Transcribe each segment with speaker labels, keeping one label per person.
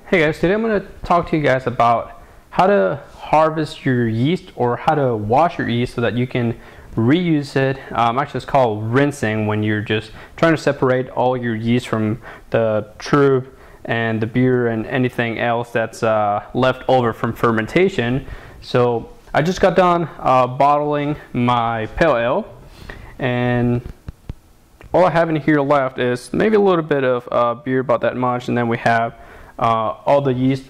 Speaker 1: Hey guys, today I'm going to talk to you guys about how to harvest your yeast or how to wash your yeast so that you can reuse it. Actually, it's called rinsing, when you're just trying to separate all your yeast from the trub and the beer and anything else that's left over from fermentation. So I just got done bottling my pale ale, and all I have in here left is maybe a little bit of beer, about that much, and then we have all the yeast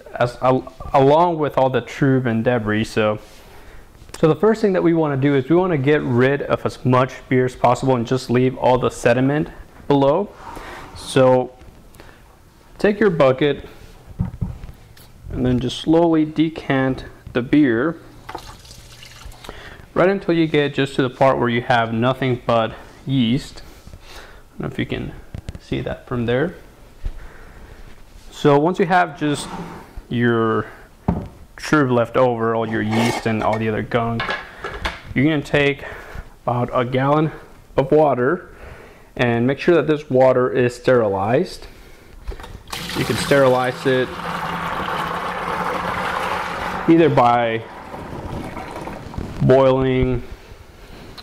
Speaker 1: along with all the trub and debris. So the first thing that we want to do is we want to get rid of as much beer as possible and just leave all the sediment below. So take your bucket and then just slowly decant the beer right until you get just to the part where you have nothing but yeast. I don't know if you can see that from there. So once you have just your trub left over, all your yeast and all the other gunk, you're going to take about a gallon of water and make sure that this water is sterilized. You can sterilize it either by boiling.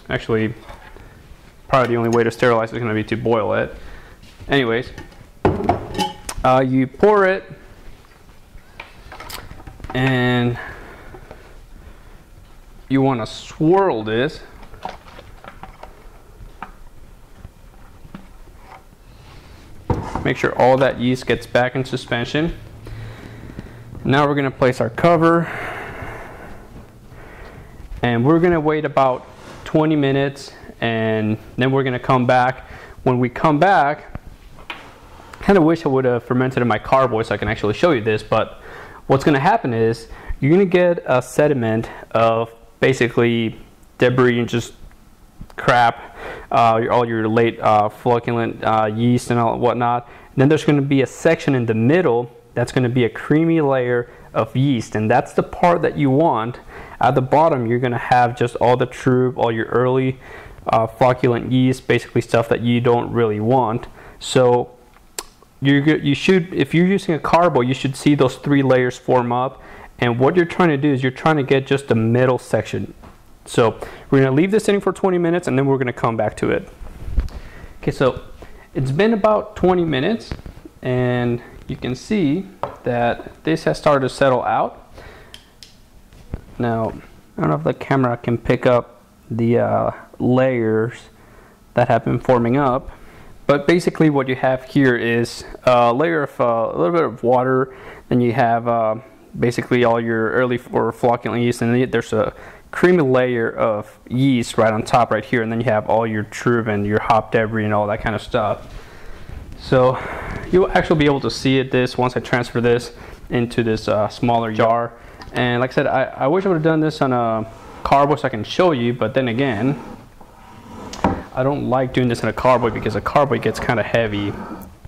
Speaker 1: Actually, probably the only way to sterilize it is going to be to boil it. Anyways, you pour it, and you want to swirl this. Make sure all that yeast gets back in suspension. Now we're going to place our cover, and we're going to wait about 20 minutes, and then we're going to come back. When we come back, I kind of wish I would have fermented in my carboy so I can actually show you this, but what's going to happen is you're going to get a sediment of basically debris and just crap, all your late flocculent yeast and all whatnot. And then there's going to be a section in the middle that's going to be a creamy layer of yeast, and that's the part that you want. At the bottom, you're going to have just all the trub, all your early flocculent yeast, basically stuff that you don't really want. So you should, if you're using a carboy, you should see those three layers form up, and what you're trying to do is you're trying to get just the middle section. So we're going to leave this sitting for 20 minutes, and then we're going to come back to it. Okay, so it's been about 20 minutes, and you can see that this has started to settle out. Now, I don't know if the camera can pick up the layers that have been forming up, but basically what you have here is a layer of a little bit of water, then you have basically all your early or flocculent yeast, and then there's a creamy layer of yeast right on top right here, and then you have all your trub and your hop debris and all that kind of stuff. So you'll actually be able to see this once I transfer this into this smaller jar. And like I said, I wish I would have done this on a carboy so I can show you, but then again, I don't like doing this in a carboy because a carboy gets kind of heavy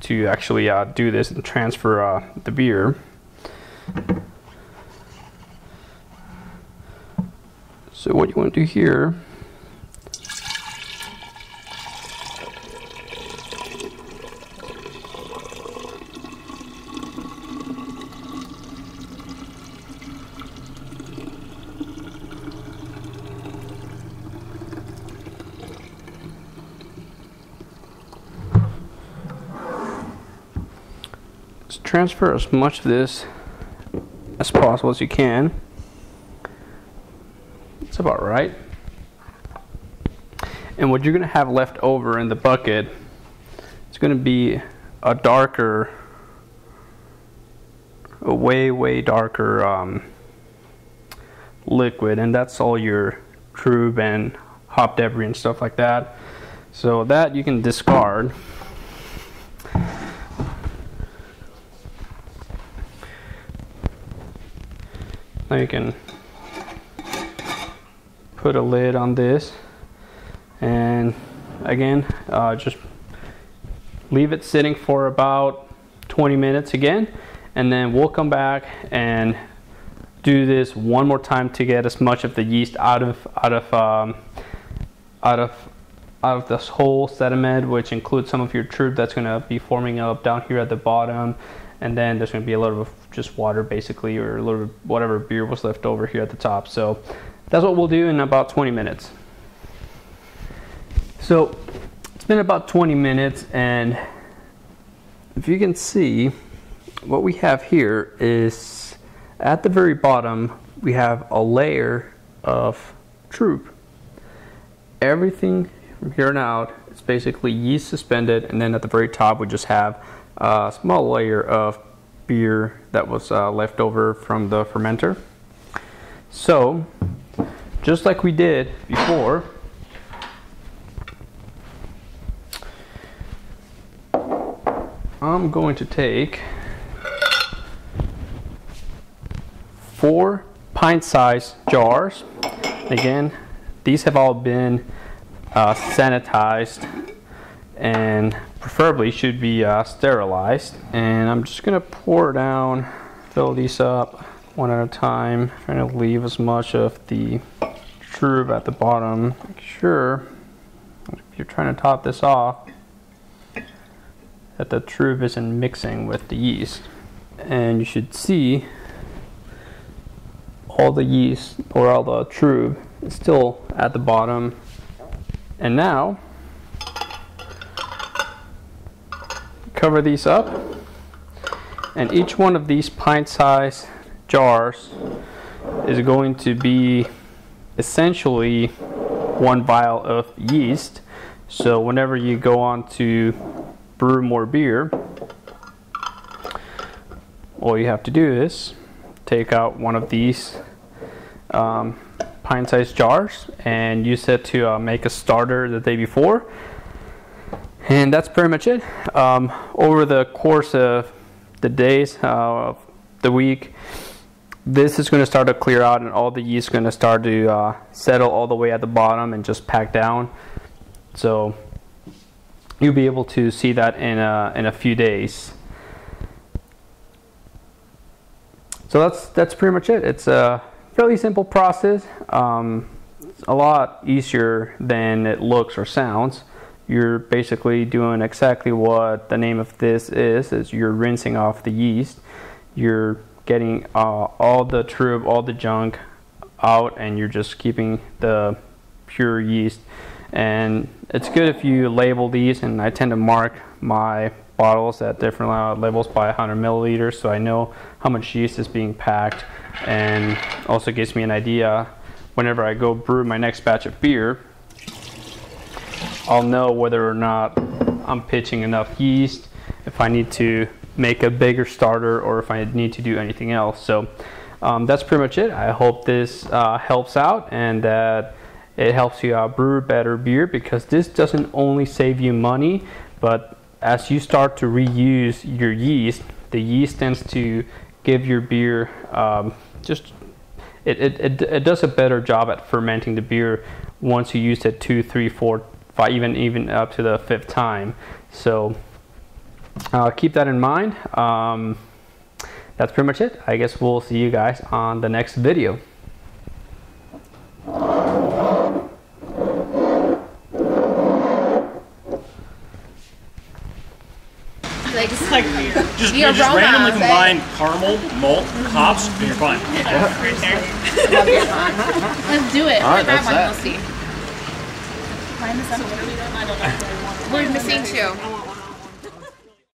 Speaker 1: to actually do this and transfer the beer. So what you want to do here, transfer as much of this as possible as you can. It's about right. And what you're going to have left over in the bucket, it's going to be a darker, a way darker liquid, and that's all your trub and hop debris and stuff like that. So that you can discard. Now you can put a lid on this, and again, just leave it sitting for about 20 minutes again, and then we'll come back and do this one more time to get as much of the yeast out of this whole sediment, which includes some of your trub that's going to be forming up down here at the bottom, and then there's going to be a little bit of just water basically, or a little bit whatever beer was left over here at the top. So that's what we'll do in about 20 minutes. So it's been about 20 minutes, and if you can see, what we have here is at the very bottom we have a layer of trub. Everything from here on out is basically yeast suspended, and then at the very top we just have a small layer of beer that was left over from the fermenter. So just like we did before, I'm going to take 4 pint-sized jars. Again, these have all been sanitized and preferably should be sterilized. And I'm just gonna pour down, fill these up one at a time, trying to leave as much of the trub at the bottom. Make sure if you're trying to top this off that the trub isn't mixing with the yeast. And you should see all the yeast, or all the trub, is still at the bottom. And now cover these up, and each one of these pint-sized jars is going to be essentially 1 vial of yeast. So whenever you go on to brew more beer, all you have to do is take out one of these pint-sized jars and use it to make a starter the day before. And that's pretty much it. Over the course of the days of the week, this is going to start to clear out, and all the yeast is going to start to settle all the way at the bottom and just pack down. So you'll be able to see that in a few days. So that's pretty much it. It's a fairly simple process. It's a lot easier than it looks or sounds. You're basically doing exactly what the name of this is you're rinsing off the yeast. You're getting all the trub, all the junk out, and you're just keeping the pure yeast. And it's good if you label these, and I tend to mark my bottles at different levels by 100 milliliters, so I know how much yeast is being packed, and also gives me an idea whenever I go brew my next batch of beer. I'll know whether or not I'm pitching enough yeast, if I need to make a bigger starter, or if I need to do anything else. So that's pretty much it. I hope this helps out, and that it helps you brew better beer, because this doesn't only save you money, but as you start to reuse your yeast, the yeast tends to give your beer it does a better job at fermenting the beer once you use it 2, 3, 4, 5, even up to the 5th time. So keep that in mind. That's pretty much it. I guess we'll see you guys on the next video.
Speaker 2: Like, it's like
Speaker 3: just randomly combine caramel, malt, hops, and you're fine.
Speaker 2: Right there. Let's do it.
Speaker 4: All right, that's that.
Speaker 2: We'll see. We're missing 2.